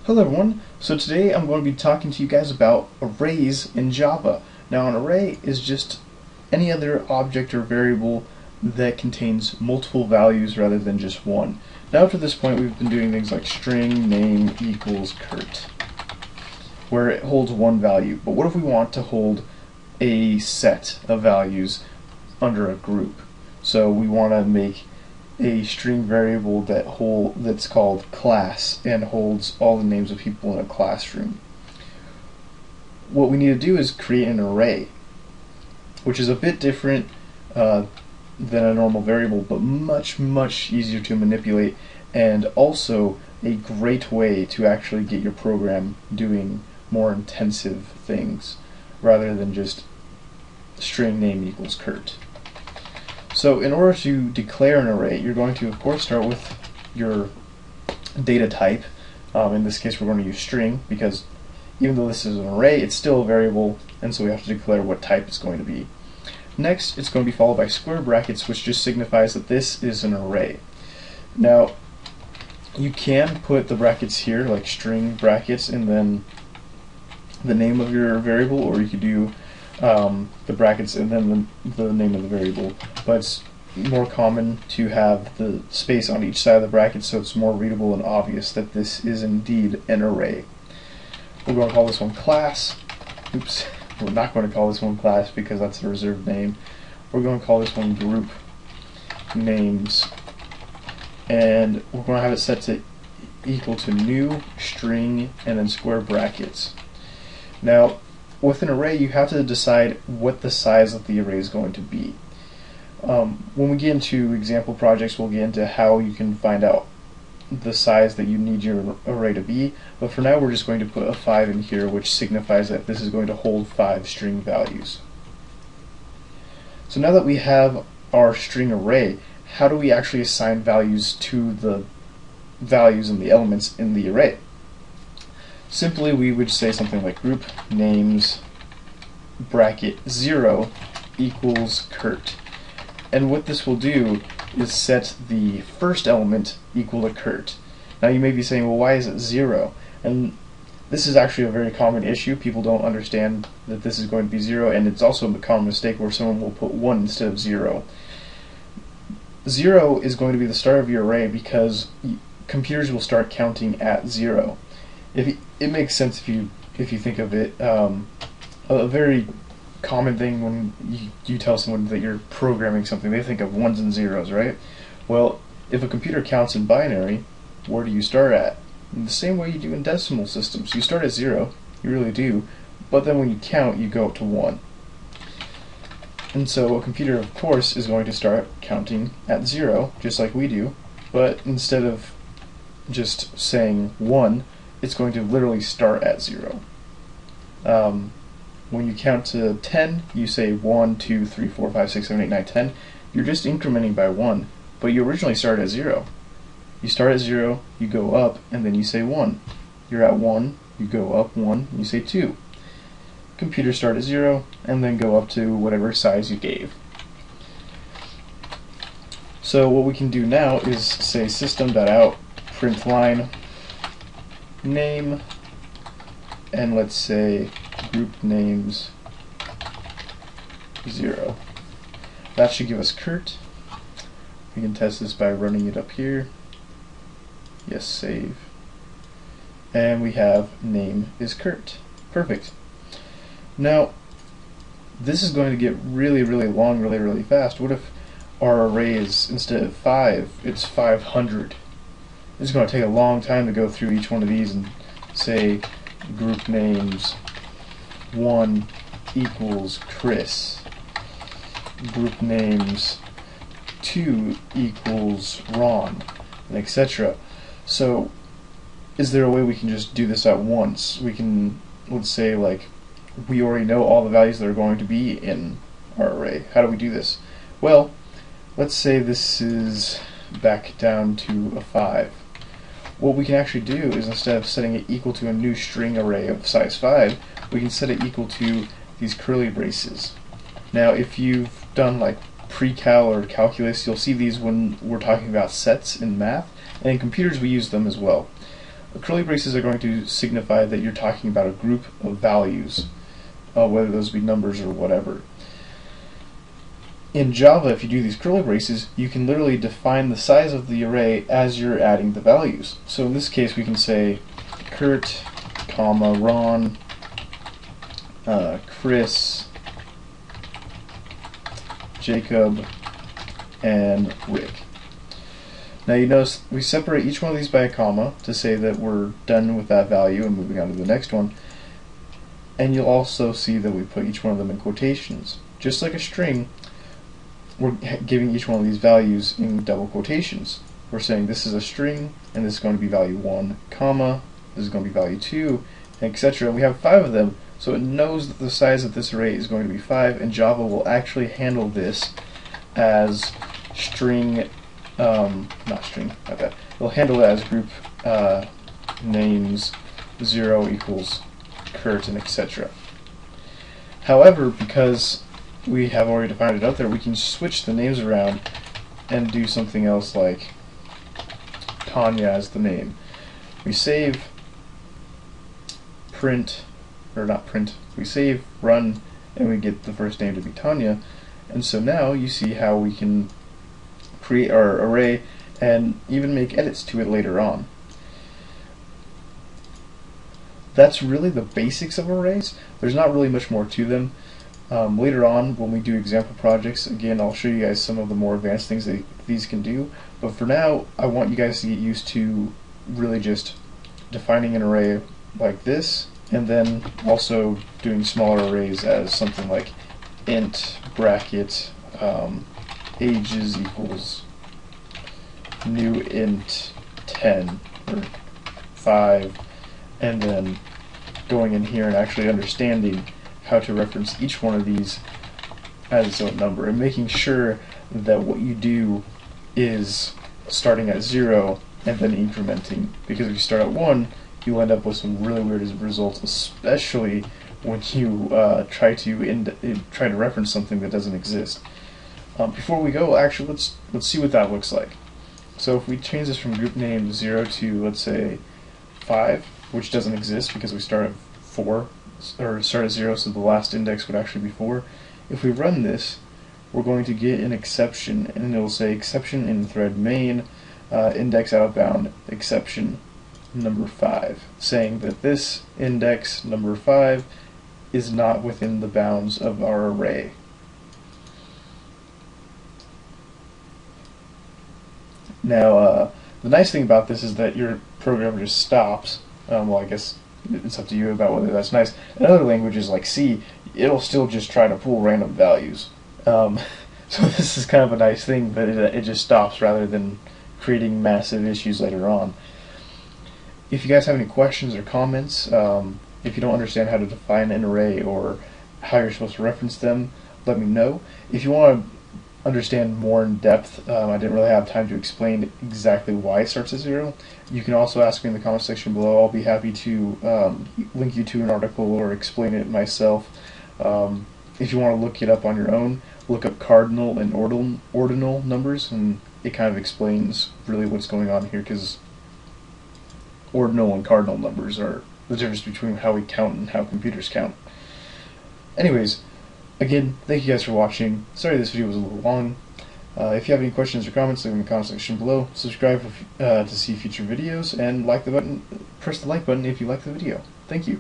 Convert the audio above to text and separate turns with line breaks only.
Hello everyone. So today I'm going to be talking to you guys about arrays in Java. Now an array is just any other object or variable that contains multiple values rather than just one. Now up to this point we've been doing things like string name equals Kurt, where it holds one value. But what if we want to hold a set of values under a group? So we want to make a string variable that's called class and holds all the names of people in a classroom. What we need to do is create an array, which is a bit different than a normal variable, but much easier to manipulate, and also a great way to actually get your program doing more intensive things rather than just string name equals Kurt. So in order to declare an array, you're going to of course start with your data type. In this case we're going to use string, because even though this is an array, it's still a variable, and so we have to declare what type it's going to be. Next, it's going to be followed by square brackets, which just signifies that this is an array. Now, you can put the brackets here, like string brackets, and then the name of your variable, or you could do the brackets and then the name of the variable, but it's more common to have the space on each side of the bracket so it's more readable and obvious that this is indeed an array. We're going to call this one class. Oops, we're not going to call this one class because that's a reserved name. We're going to call this one group names, and we're going to have it set to equal to new string and then square brackets. Now with an array, you have to decide what the size of the array is going to be. When we get into example projects, we'll get into how you can find out the size that you need your array to be, but for now we're just going to put a 5 in here, which signifies that this is going to hold 5 string values. So now that we have our string array, how do we actually assign values to the values and the elements in the array? Simply, we would say something like group names bracket 0 equals Kurt. And what this will do is set the first element equal to Kurt. Now you may be saying, well, why is it 0? And this is actually a very common issue. People don't understand that this is going to be 0, and it's also a common mistake where someone will put 1 instead of 0. 0 is going to be the start of your array because computers will start counting at 0. It makes sense if you think of it. A very common thing when you tell someone that you're programming something, they think of ones and zeros, right? Well, if a computer counts in binary, where do you start at? In the same way you do in decimal systems. You start at 0, you really do, but then when you count, you go up to 1. And so a computer, of course, is going to start counting at 0, just like we do, but instead of just saying 1, it's going to literally start at 0. When you count to 10, you say 1, 2, 3, 4, 5, 6, 7, 8, 9, 10. You're just incrementing by 1, but you originally started at 0. You start at 0, you go up, and then you say 1. You're at 1, you go up 1, and you say 2. Computers start at 0, and then go up to whatever size you gave. So what we can do now is say system.out println name, and let's say group names 0. That should give us Kurt. We can test this by running it up here. Yes, save. And we have name is Kurt. Perfect. Now this is going to get really long really fast. What if our array is, instead of 5, it's 500? It's going to take a long time to go through each one of these and say group names 1 equals Chris, group names 2 equals Ron, and etc. So is there a way we can just do this at once? We can, let's say, like, we already know all the values that are going to be in our array. How do we do this? Well, let's say this is back down to a 5. What we can actually do is, instead of setting it equal to a new string array of size 5, we can set it equal to these curly braces. Now if you've done like pre-cal or calculus, you'll see these when we're talking about sets in math, and in computers we use them as well. Curly braces are going to signify that you're talking about a group of values, whether those be numbers or whatever. In Java, if you do these curly braces, you can literally define the size of the array as you're adding the values. So in this case, we can say Kurt, comma, Ron, Chris, Jacob, and Rick. Now you notice we separate each one of these by a comma to say that we're done with that value and moving on to the next one. And you'll also see that we put each one of them in quotations. Just like a string, we're giving each one of these values in double quotations. We're saying this is a string, and this is going to be value 1, comma, this is going to be value 2, etc. And we have 5 of them, so it knows that the size of this array is going to be 5, and Java will actually handle this as string, not string, not that. It'll handle it as group names 0 equals Kurt, and etc. However, because we have already defined it out there, we can switch the names around and do something else like Tanya as the name. We save, print, or not print, we save, run, and we get the first name to be Tanya. And so now you see how we can create our array and even make edits to it later on. That's really the basics of arrays. There's not really much more to them. Later on, when we do example projects, again, I'll show you guys some of the more advanced things that these can do. But for now, I want you guys to get used to really just defining an array like this, and then also doing smaller arrays as something like int bracket ages equals new int 10 or 5, and then going in here and actually understanding how to reference each one of these as its own number, and making sure that what you do is starting at 0 and then incrementing, because if you start at 1, you'll end up with some really weird results, especially when you try to reference something that doesn't exist. Before we go, actually, let's see what that looks like. So if we change this from group name 0 to, let's say, 5, which doesn't exist because we start at 4, or start at 0, so the last index would actually be 4. If we run this, we're going to get an exception, and it'll say exception in thread main, index out of bound, exception number 5, saying that this index number 5 is not within the bounds of our array. Now, the nice thing about this is that your program just stops. Well, I guess it's up to you about whether that's nice. In other languages like C, it'll still just try to pull random values. So this is kind of a nice thing that it just stops rather than creating massive issues later on. If you guys have any questions or comments, if you don't understand how to define an array or how you're supposed to reference them, let me know. If you want to understand more in depth, I didn't really have time to explain exactly why it starts at 0. You can also ask me in the comment section below. I'll be happy to link you to an article or explain it myself. If you want to look it up on your own, look up cardinal and ordinal numbers, and it kind of explains really what's going on here, because ordinal and cardinal numbers are the difference between how we count and how computers count. Anyways, again, thank you guys for watching. Sorry this video was a little long. If you have any questions or comments, leave them in the comment section below. Subscribe to see future videos, and like the button. Press the like button if you like the video. Thank you.